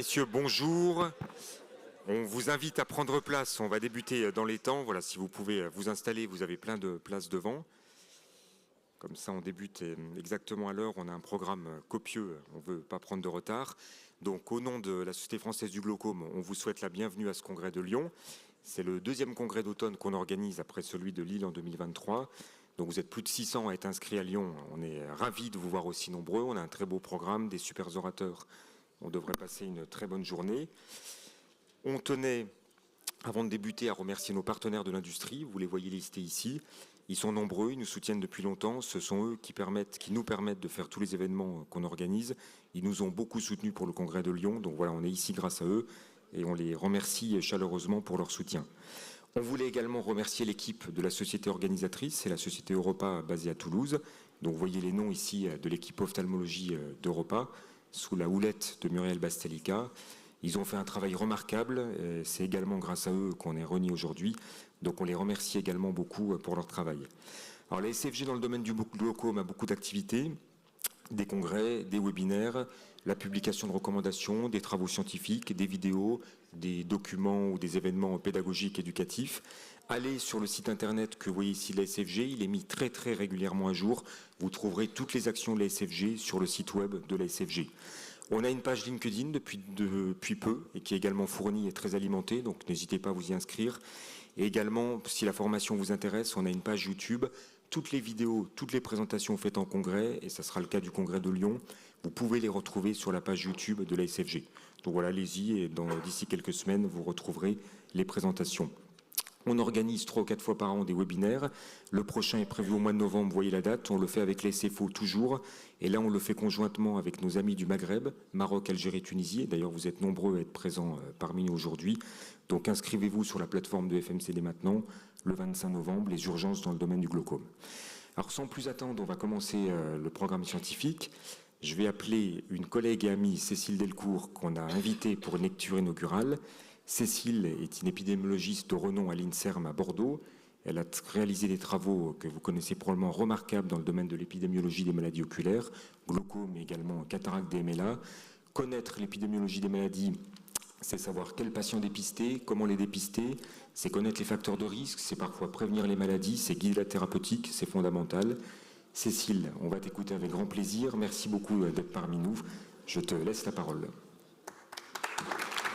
Messieurs, bonjour. On vous invite à prendre place. On va débuter dans les temps. Voilà, si vous pouvez vous installer, vous avez plein de places devant. Comme ça, on débute exactement à l'heure. On a un programme copieux. On ne veut pas prendre de retard. Donc, au nom de la Société française du glaucome, on vous souhaite la bienvenue à ce congrès de Lyon. C'est le deuxième congrès d'automne qu'on organise après celui de Lille en 2023. Donc, vous êtes plus de 600 à être inscrits à Lyon. On est ravis de vous voir aussi nombreux. On a un très beau programme, des super orateurs. On devrait passer une très bonne journée. On tenait, avant de débuter, à remercier nos partenaires de l'industrie. Vous les voyez listés ici. Ils sont nombreux, ils nous soutiennent depuis longtemps. Ce sont eux qui nous permettent de faire tous les événements qu'on organise. Ils nous ont beaucoup soutenus pour le congrès de Lyon. Donc voilà, on est ici grâce à eux et on les remercie chaleureusement pour leur soutien. On voulait également remercier l'équipe de la société organisatrice, c'est la société Europa basée à Toulouse. Donc vous voyez les noms ici de l'équipe ophtalmologie d'Europa, sous la houlette de Muriel Bastelica. Ils ont fait un travail remarquable, c'est également grâce à eux qu'on est réunis aujourd'hui, donc on les remercie également beaucoup pour leur travail. Alors la SFG dans le domaine du glaucome a beaucoup d'activités, des congrès, des webinaires, la publication de recommandations, des travaux scientifiques, des vidéos, des documents ou des événements pédagogiques éducatifs. Allez sur le site internet que vous voyez ici de la SFG, il est mis très régulièrement à jour. Vous trouverez toutes les actions de la SFG sur le site web de la SFG. On a une page LinkedIn depuis peu et qui est également fournie et très alimentée, donc n'hésitez pas à vous y inscrire. Et également, si la formation vous intéresse, on a une page YouTube. Toutes les vidéos, toutes les présentations faites en congrès, et ça sera le cas du congrès de Lyon, vous pouvez les retrouver sur la page YouTube de la SFG. Donc voilà, allez-y et d'ici quelques semaines, vous retrouverez les présentations. On organise 3 ou 4 fois par an des webinaires. Le prochain est prévu au mois de novembre, vous voyez la date. On le fait avec les SFO toujours. Et là, on le fait conjointement avec nos amis du Maghreb, Maroc, Algérie, Tunisie. D'ailleurs, vous êtes nombreux à être présents parmi nous aujourd'hui. Donc, inscrivez-vous sur la plateforme de FMC dès maintenant, le 25 novembre, les urgences dans le domaine du glaucome. Alors, sans plus attendre, on va commencer le programme scientifique. Je vais appeler une collègue et amie, Cécile Delcourt, qu'on a invitée pour une lecture inaugurale. Cécile est une épidémiologiste de renom à l'INSERM à Bordeaux. Elle a réalisé des travaux que vous connaissez probablement remarquables dans le domaine de l'épidémiologie des maladies oculaires, glaucome mais également cataracte et MLA. Connaître l'épidémiologie des maladies, c'est savoir quels patients dépister, comment les dépister, c'est connaître les facteurs de risque, c'est parfois prévenir les maladies, c'est guider la thérapeutique, c'est fondamental. Cécile, on va t'écouter avec grand plaisir. Merci beaucoup d'être parmi nous. Je te laisse la parole.